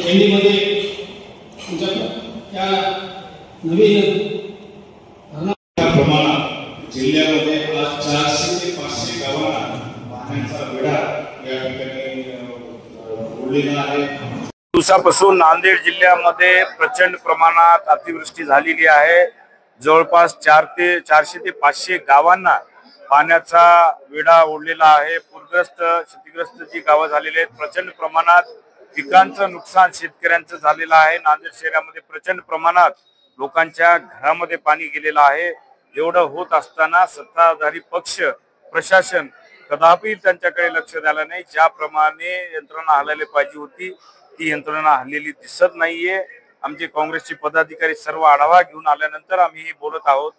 खेडीमध्ये त्या नवीन प्रमाणात जिल्ह्यामध्ये आज 400 ते 500 गावांना पाण्याचा वेढा या ठिकाणी उडलेला आहे। दिवसापासून नांदेड जिल्ह्यामध्ये प्रचंड प्रमाणात अतिवृष्टी झालेली आहे। जवळपास 400 ते 500 गावांना पाण्याचा वेढा ओढलेला आहे। पूरग्रस्त क्षतिग्रस्त जी गावं झालेली आहेत, प्रचंड प्रमाणात पिकांचं नुकसान शेतकऱ्यांचं झालेलं आहे। नांदेड शहरामध्ये प्रचंड प्रमाणात लोकांच्या घरामध्ये पाणी गेलेलं आहे। एवढं होत असताना सत्ताधारी पक्ष प्रशासन कदापि त्यांच्याकडे लक्ष द्यायला नाही। ज्याप्रमाणे यंत्रणा हलायला पाहिजे होती ती यंत्रणा हल्लेली दिसत नाहीये। आमचे काँग्रेसचे पदाधिकारी सर्व आढावा घेऊन आल्यानंतर आम्ही हे बोलत आहोत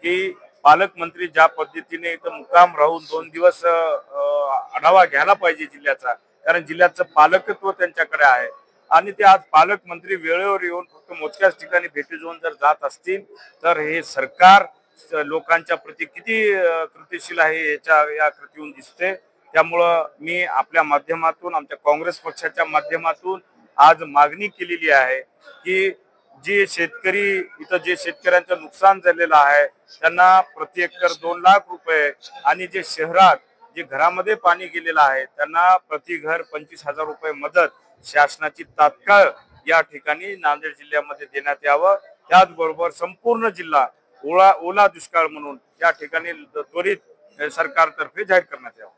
की पालकमंत्री ज्या पद्धतीने इथं मुक्काम राहून 2 दिवस आढावा घ्यायला पाहिजे जिल्ह्याचा, कारण जिल्ह्याचं पालकत्व त्यांच्याकडे आहे आणि ते आज पालकमंत्री वेळेवर येऊन फक्त मोजक्याच ठिकाणी भेटी देऊन जर जात असतील तर हे सरकार लोकांच्या प्रती किती कृतिशील आहे या कृतीहून दिसते। त्यामुळं मी आपल्या माध्यमातून आमच्या काँग्रेस पक्षाच्या माध्यमातून आज मागणी केलेली आहे की जे शेतकरी इथं जे शेतकऱ्यांचं नुकसान झालेलं आहे त्यांना प्रति एकर 2 लाख रुपये आणि जे शहरात जे घरामध्ये पाणी गेलेलं आहे त्यांना प्रति घर 25,000 रुपये मदत शासनाची तात्काळ या ठिकाणी नांदेड जिल्ह्यामध्ये देण्यात यावं। त्याचबरोबर संपूर्ण जिल्हा ओला दुष्काळ म्हणून या ठिकाणी त्वरित सरकारतर्फे जाहीर करण्यात यावं।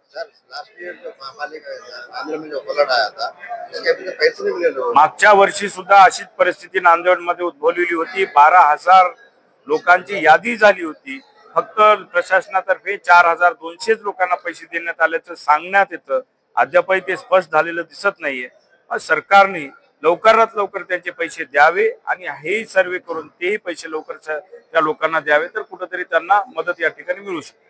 मागच्या वर्षी सुद्धा अशीच परिस्थिती नांदेडमध्ये उद्भवलेली होती। 12,000 लोकांची यादी झाली होती। फक्त प्रशासनातर्फे 4,200 लोकांना पैसे देण्यात आल्याचं सांगण्यात येतं। अद्यापही ते स्पष्ट झालेलं दिसत नाहीये। सरकारने लवकरात लवकर त्यांचे पैसे द्यावे आणि हे सर्वे करून तेही पैसे लवकर त्या लोकांना द्यावे तर कुठेतरी त्यांना मदत या ठिकाणी मिळू शकते।